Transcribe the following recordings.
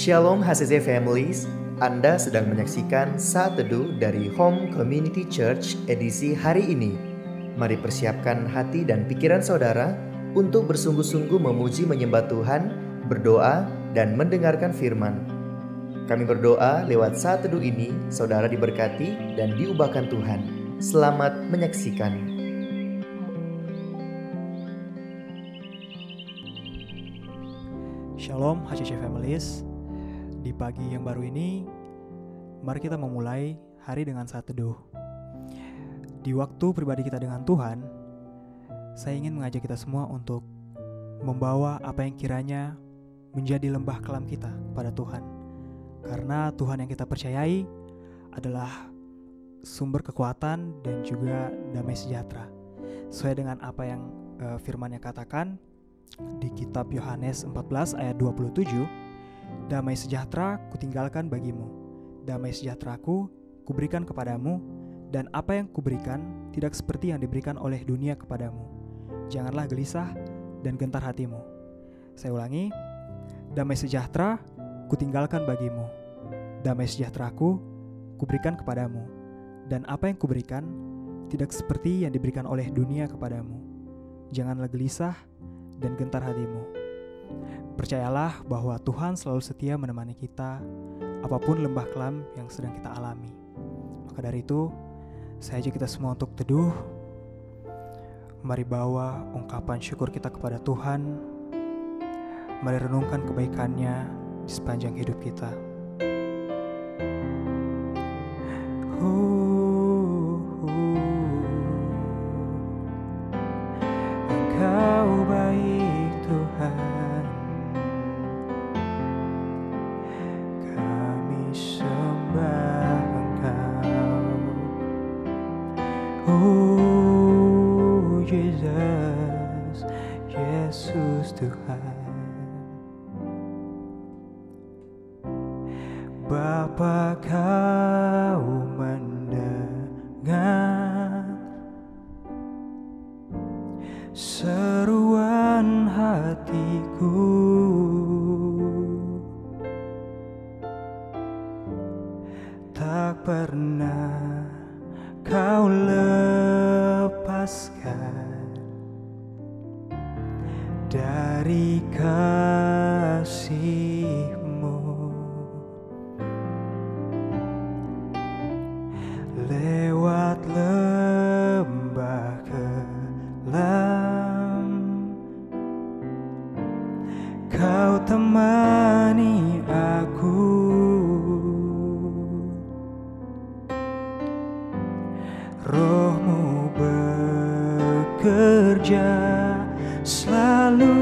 Shalom HCC Families, Anda sedang menyaksikan Saat Teduh dari Home Community Church edisi hari ini. Mari persiapkan hati dan pikiran saudara untuk bersungguh-sungguh memuji menyembah Tuhan, berdoa, dan mendengarkan firman. Kami berdoa lewat Saat Teduh ini, saudara diberkati dan diubahkan Tuhan. Selamat menyaksikan. Shalom HCC Families. Di pagi yang baru ini, mari kita memulai hari dengan saat teduh. Di waktu pribadi kita dengan Tuhan, saya ingin mengajak kita semua untuk membawa apa yang kiranya menjadi lembah kelam kita pada Tuhan. Karena Tuhan yang kita percayai adalah sumber kekuatan dan juga damai sejahtera. Sesuai dengan apa yang firman-Nya katakan di kitab Yohanes 14 ayat 27, damai sejahtera kutinggalkan bagimu, damai sejahteraku kuberikan kepadamu, dan apa yang kuberikan tidak seperti yang diberikan oleh dunia kepadamu. Janganlah gelisah dan gentar hatimu. Saya ulangi, damai sejahtera kutinggalkan bagimu, damai sejahteraku kuberikan kepadamu, dan apa yang kuberikan tidak seperti yang diberikan oleh dunia kepadamu. Janganlah gelisah dan gentar hatimu. Percayalah bahwa Tuhan selalu setia menemani kita apapun lembah kelam yang sedang kita alami. Maka dari itu, saya ajak kita semua untuk teduh. Mari bawa ungkapan syukur kita kepada Tuhan. Mari renungkan kebaikan-Nya di sepanjang hidup kita. Engkau baik Tuhan, kami sembah Engkau. Oh Jesus, Yesus Tuhan. Bapa, Kau mendengar seruan hatiku. Tak pernah Kau lepaskan dari kasih-Mu. Lewat lembah kelam, Kau temani aku. Roh-Mu bekerja selalu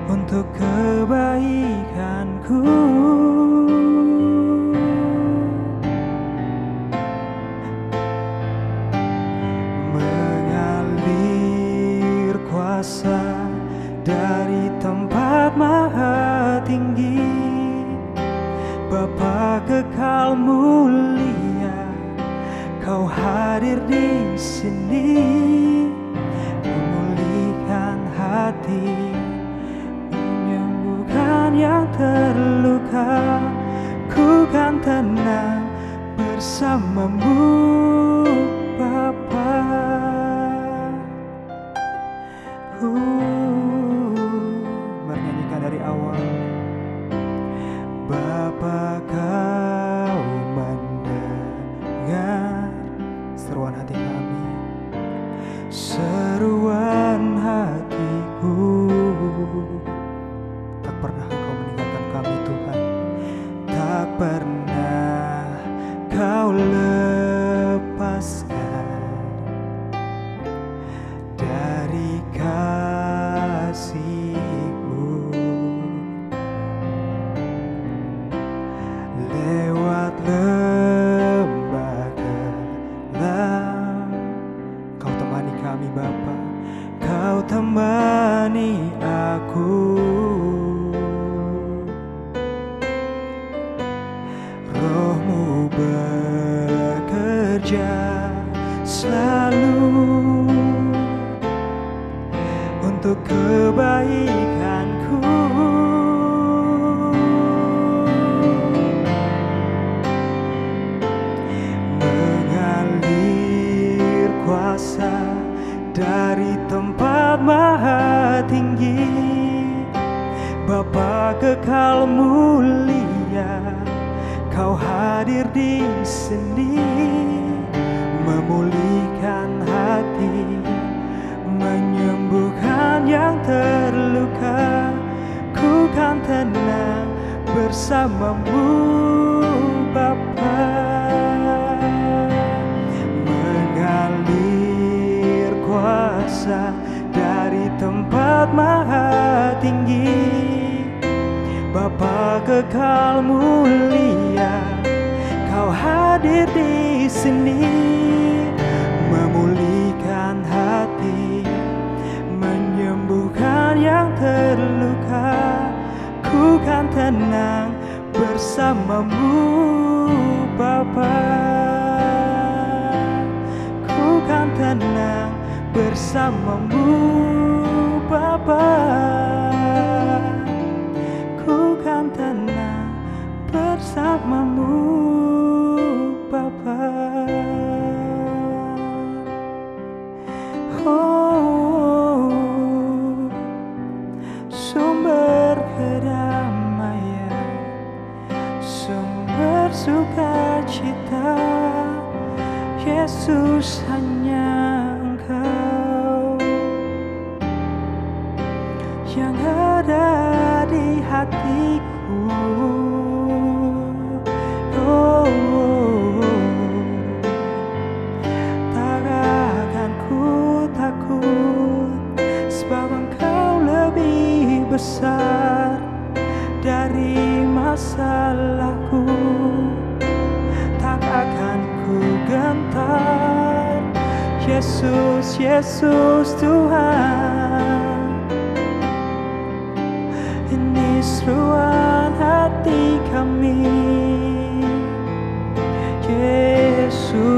untuk kebaikanku. Mengalir kuasa dari tempat maha tinggi, Bapa kekal mulia, Kau hadir di sini, memulihkan hati, menyembuhkan yang terluka. Ku kan tenang bersama-Mu, Bapa. Bernyanyikan dari awal. Bapa, Kau mendengar seruan hati kami, seruan hatiku. Tak pernah Engkau meninggalkan kami Tuhan, tak pernah Kau lepaskan dari kasih-Mu. Lewat lembah kelam, Kau temani kami Bapa, Kau temani aku. Roh-Mu bekerja selalu untuk kebaikanku. kuasa dari tempat maha tinggi. Bapa kekal mulia, Kau hadir di sini, memulihkan hati, menyembuhkan yang terluka. Ku kan tenang bersamamu Bapa. Mengalir kuasa dari tempat maha tinggi. Bapa kekal mulia, Kau hadir di sini, memulihkan hati, menyembuhkan yang terluka. Ku kan tenang bersamamu Bapa. Ku kan tenang bersamamu Bapa. Ku kan tenang bersamamu Bapa. Oh, sumber kedamaian, sumber sukacita, Yesus hanya Engkau yang ada di hatiku. Oh, tak akan ku takut, sebab Engkau lebih besar dari masalahku. Tak akan ku gentar, Yesus, Yesus Tuhan. Ini seruan hati kami, Yesus,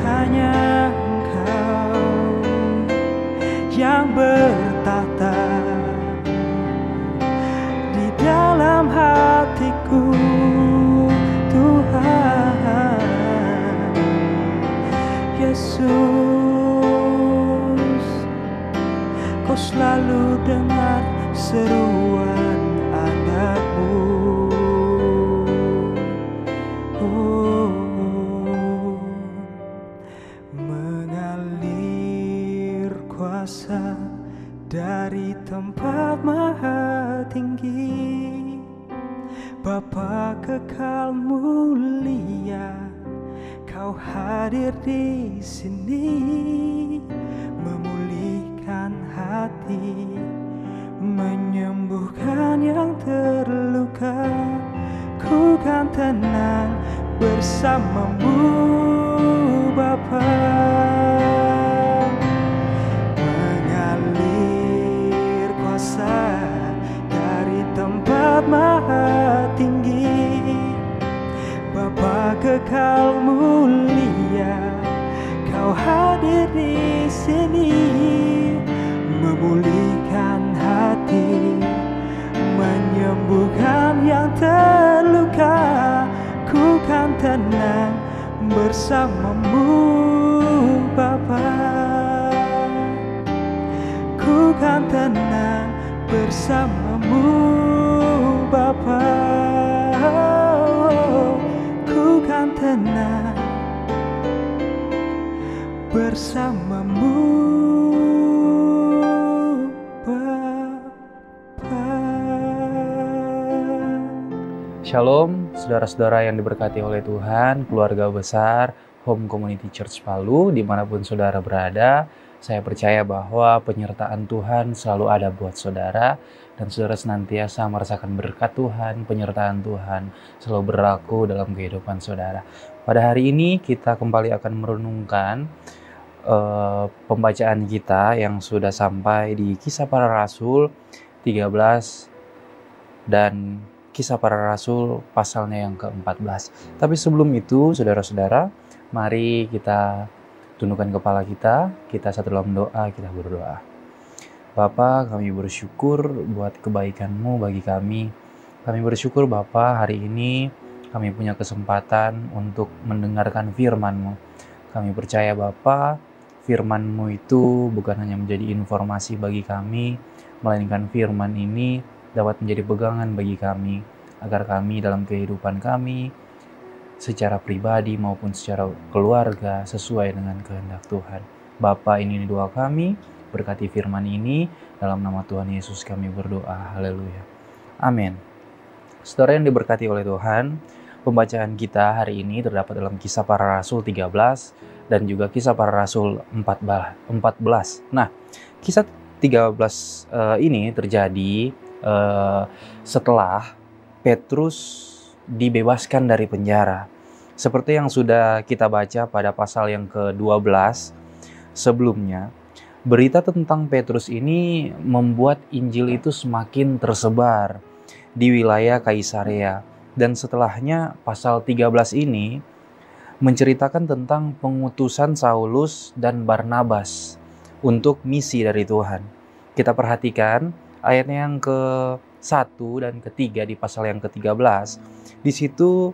hanya Engkau yang bertata di dalam hatiku, Tuhan. Yesus, Kau selalu dengar seruan anak-Mu. Oh, mengalir kuasa dari tempat maha tinggi. Bapa kekal mulia, Kau hadir di sini, memulihkan hati, menyembuhkan yang terluka. Ku kan tenang bersamamu Bapa. Mengalir kuasa dari tempat maha tinggi. Bapa kekal mulia, Kau hadir di sini, memulihkan hati, menyembuhkan yang terluka. Ku kan tenang bersamamu Bapa. Ku kan tenang bersamamu Bapa. Ku kan tenang bersamamu Bapa. Shalom, saudara-saudara yang diberkati oleh Tuhan, keluarga besar Home Community Church Palu, dimanapun saudara berada. Saya percaya bahwa penyertaan Tuhan selalu ada buat saudara, dan saudara senantiasa merasakan berkat Tuhan, penyertaan Tuhan selalu berlaku dalam kehidupan saudara. Pada hari ini kita kembali akan merenungkan pembacaan kita yang sudah sampai di Kisah Para Rasul 13 dan Kisah Para Rasul pasalnya yang ke-14. Tapi sebelum itu, saudara-saudara, mari kita tundukkan kepala kita satu dalam doa, kita berdoa. Bapa, kami bersyukur buat kebaikan-Mu bagi kami. Kami bersyukur Bapa, hari ini kami punya kesempatan untuk mendengarkan firman-Mu. Kami percaya Bapa, firman-Mu itu bukan hanya menjadi informasi bagi kami, melainkan firman ini dapat menjadi pegangan bagi kami, agar kami dalam kehidupan kami, secara pribadi maupun secara keluarga, sesuai dengan kehendak Tuhan. Bapa, ini doa kami, berkati firman ini, dalam nama Tuhan Yesus kami berdoa, haleluya. Amin. Saudara yang diberkati oleh Tuhan, pembacaan kita hari ini terdapat dalam Kisah Para Rasul 13 dan juga Kisah Para Rasul 14. Nah, Kisah 13 ini terjadi setelah Petrus dibebaskan dari penjara. Seperti yang sudah kita baca pada pasal yang ke-12 sebelumnya, berita tentang Petrus ini membuat Injil itu semakin tersebar di wilayah Kaisarea. Dan setelahnya pasal 13 ini menceritakan tentang pengutusan Saulus dan Barnabas untuk misi dari Tuhan. Kita perhatikan ayatnya yang ke-1 dan ke-3 di pasal yang ke-13. Di situ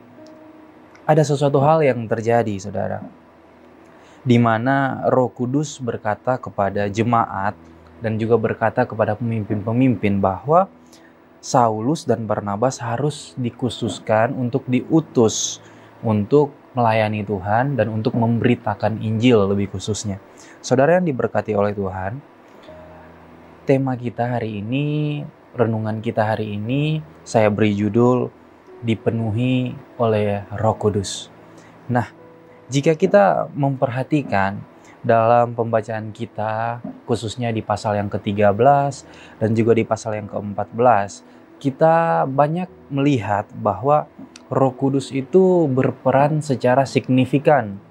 ada sesuatu hal yang terjadi, saudara, di mana Roh Kudus berkata kepada jemaat dan juga berkata kepada pemimpin-pemimpin bahwa Saulus dan Barnabas harus dikhususkan untuk diutus untuk melayani Tuhan dan untuk memberitakan Injil lebih khususnya. Saudara yang diberkati oleh Tuhan, tema kita hari ini, renungan kita hari ini, saya beri judul dipenuhi oleh Roh Kudus. Nah, jika kita memperhatikan dalam pembacaan kita, khususnya di pasal yang ke-13 dan juga di pasal yang ke-14, kita banyak melihat bahwa Roh Kudus itu berperan secara signifikan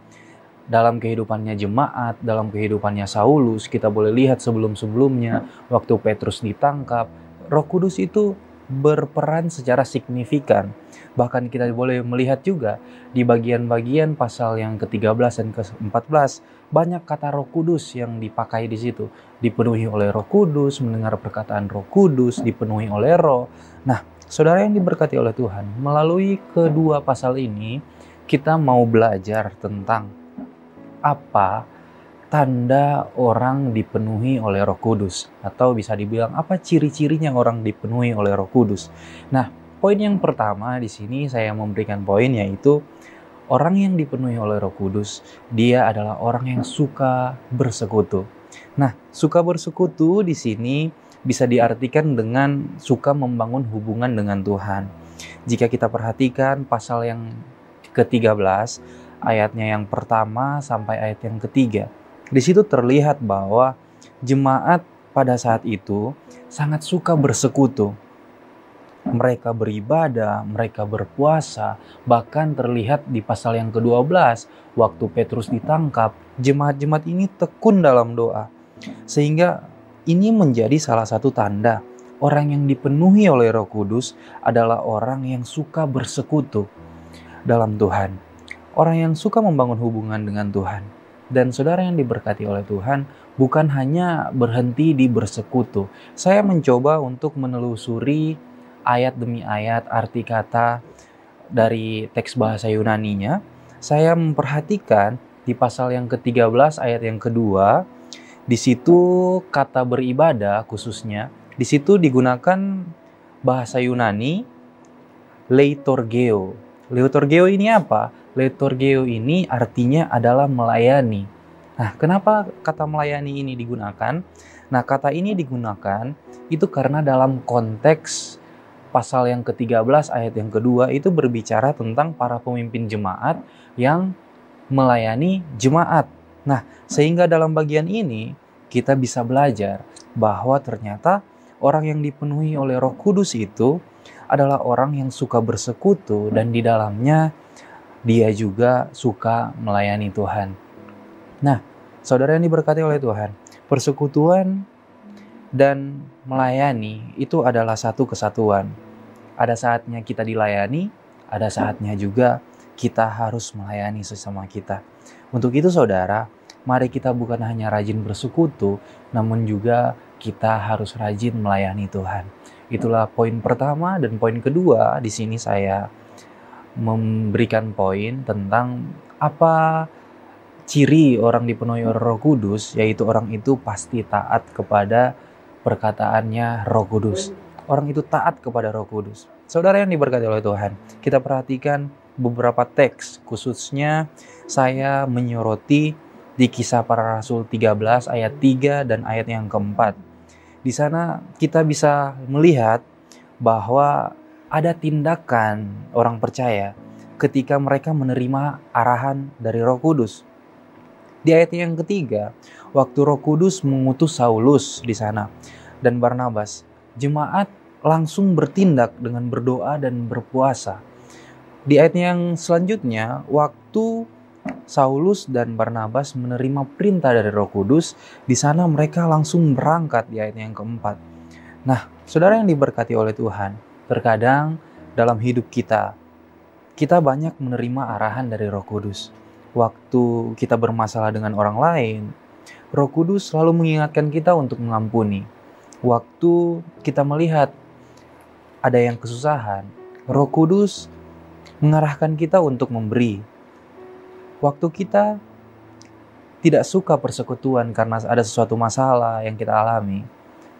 dalam kehidupannya jemaat, dalam kehidupannya Saulus. Kita boleh lihat sebelum-sebelumnya, waktu Petrus ditangkap, Roh Kudus itu berperan secara signifikan. Bahkan kita boleh melihat juga di bagian-bagian pasal yang ke-13 dan ke-14, banyak kata Roh Kudus yang dipakai di situ. Dipenuhi oleh Roh Kudus, mendengar perkataan Roh Kudus, dipenuhi oleh Roh. Nah, saudara yang diberkati oleh Tuhan, melalui kedua pasal ini kita mau belajar tentang apa tanda orang dipenuhi oleh Roh Kudus, atau bisa dibilang apa ciri-cirinya orang dipenuhi oleh Roh Kudus. Nah, poin yang pertama di sini saya memberikan poin, yaitu orang yang dipenuhi oleh Roh Kudus, dia adalah orang yang suka bersekutu. Nah, suka bersekutu di sini bisa diartikan dengan suka membangun hubungan dengan Tuhan. Jika kita perhatikan pasal yang ke-13, ayatnya yang pertama sampai ayat yang ketiga, di situ terlihat bahwa jemaat pada saat itu sangat suka bersekutu. Mereka beribadah, mereka berpuasa, bahkan terlihat di pasal yang ke-12, waktu Petrus ditangkap, jemaat-jemaat ini tekun dalam doa. Sehingga ini menjadi salah satu tanda orang yang dipenuhi oleh Roh Kudus adalah orang yang suka bersekutu dalam Tuhan. Orang yang suka membangun hubungan dengan Tuhan. Dan saudara yang diberkati oleh Tuhan, bukan hanya berhenti di bersekutu. Saya mencoba untuk menelusuri ayat demi ayat arti kata dari teks bahasa Yunaninya. Saya memperhatikan di pasal yang ke-13 ayat yang kedua, di situ kata beribadah khususnya, di situ digunakan bahasa Yunani leitorgeo. Leitorgeo ini apa? Leitorgeo ini artinya adalah melayani. Nah, kenapa kata melayani ini digunakan? Nah, kata ini digunakan itu karena dalam konteks pasal yang ke-13 ayat yang kedua itu berbicara tentang para pemimpin jemaat yang melayani jemaat. Nah, sehingga dalam bagian ini kita bisa belajar bahwa ternyata orang yang dipenuhi oleh Roh Kudus itu adalah orang yang suka bersekutu dan di dalamnya dia juga suka melayani Tuhan. Nah, saudara yang diberkati oleh Tuhan, persekutuan dan melayani itu adalah satu kesatuan. Ada saatnya kita dilayani, ada saatnya juga kita harus melayani sesama kita. Untuk itu saudara, mari kita bukan hanya rajin bersekutu, namun juga kita harus rajin melayani Tuhan. Itulah poin pertama, dan poin kedua di sini saya memberikan poin tentang apa ciri orang dipenuhi oleh Roh Kudus, yaitu orang itu pasti taat kepada perkataannya Roh Kudus. Orang itu taat kepada Roh Kudus. Saudara yang diberkati oleh Tuhan, kita perhatikan beberapa teks, khususnya saya menyoroti di Kisah Para Rasul 13 ayat 3 dan ayat yang keempat. Di sana kita bisa melihat bahwa ada tindakan orang percaya ketika mereka menerima arahan dari Roh Kudus. Di ayat yang ketiga, waktu Roh Kudus mengutus Saulus di sana dan Barnabas, jemaat langsung bertindak dengan berdoa dan berpuasa. Di ayat yang selanjutnya, waktu Saulus dan Barnabas menerima perintah dari Roh Kudus, di sana mereka langsung berangkat di ayat yang keempat. Nah, saudara yang diberkati oleh Tuhan, terkadang dalam hidup kita banyak menerima arahan dari Roh Kudus. Waktu kita bermasalah dengan orang lain, Roh Kudus selalu mengingatkan kita untuk mengampuni. Waktu kita melihat ada yang kesusahan, Roh Kudus mengarahkan kita untuk memberi. Waktu kita tidak suka persekutuan karena ada sesuatu masalah yang kita alami,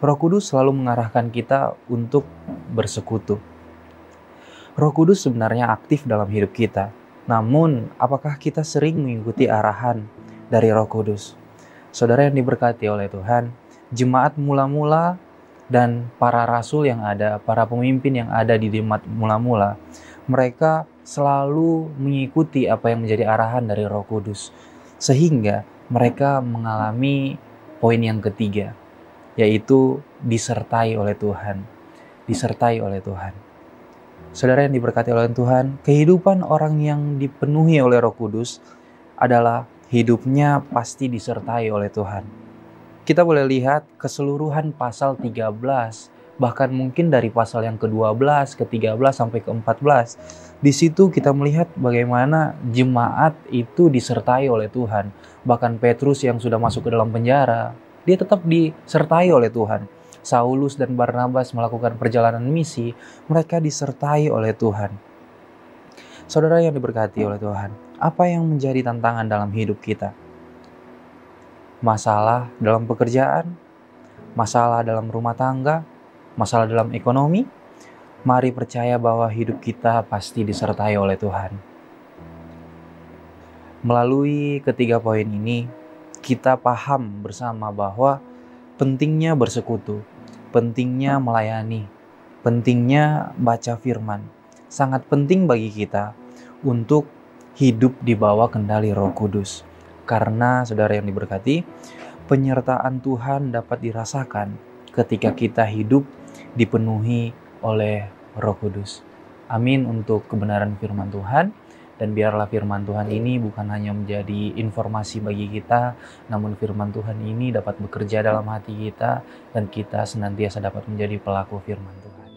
Roh Kudus selalu mengarahkan kita untuk bersekutu. Roh Kudus sebenarnya aktif dalam hidup kita. Namun, apakah kita sering mengikuti arahan dari Roh Kudus? Saudara yang diberkati oleh Tuhan, jemaat mula-mula dan para rasul yang ada, para pemimpin yang ada di jemaat mula-mula, mereka selalu mengikuti apa yang menjadi arahan dari Roh Kudus. Sehingga mereka mengalami poin yang ketiga, yaitu disertai oleh Tuhan. Disertai oleh Tuhan. Saudara yang diberkati oleh Tuhan, kehidupan orang yang dipenuhi oleh Roh Kudus adalah hidupnya pasti disertai oleh Tuhan. Kita boleh lihat keseluruhan pasal 13, bahkan mungkin dari pasal yang ke-12, ke-13 sampai ke-14. Di situ kita melihat bagaimana jemaat itu disertai oleh Tuhan. Bahkan Petrus yang sudah masuk ke dalam penjara, dia tetap disertai oleh Tuhan. Saulus dan Barnabas melakukan perjalanan misi, mereka disertai oleh Tuhan. Saudara yang diberkati oleh Tuhan, apa yang menjadi tantangan dalam hidup kita? Masalah dalam pekerjaan, masalah dalam rumah tangga, masalah dalam ekonomi. Mari percaya bahwa hidup kita pasti disertai oleh Tuhan. Melalui ketiga poin ini, kita paham bersama bahwa pentingnya bersekutu, pentingnya melayani, pentingnya baca firman. Sangat penting bagi kita untuk hidup di bawah kendali Roh Kudus. Karena saudara yang diberkati, penyertaan Tuhan dapat dirasakan ketika kita hidup dipenuhi oleh Roh Kudus. Amin untuk kebenaran firman Tuhan. Dan biarlah firman Tuhan ini bukan hanya menjadi informasi bagi kita, namun firman Tuhan ini dapat bekerja dalam hati kita, dan kita senantiasa dapat menjadi pelaku firman Tuhan.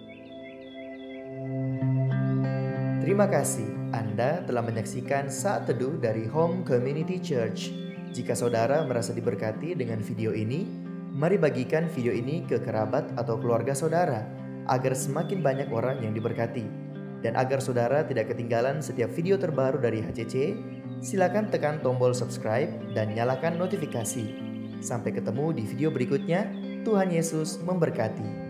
Terima kasih Anda telah menyaksikan Saat Teduh dari Home Community Church. Jika saudara merasa diberkati dengan video ini, mari bagikan video ini ke kerabat atau keluarga saudara, agar semakin banyak orang yang diberkati. Dan agar saudara tidak ketinggalan setiap video terbaru dari HCC, silakan tekan tombol subscribe dan nyalakan notifikasi. Sampai ketemu di video berikutnya. Tuhan Yesus memberkati.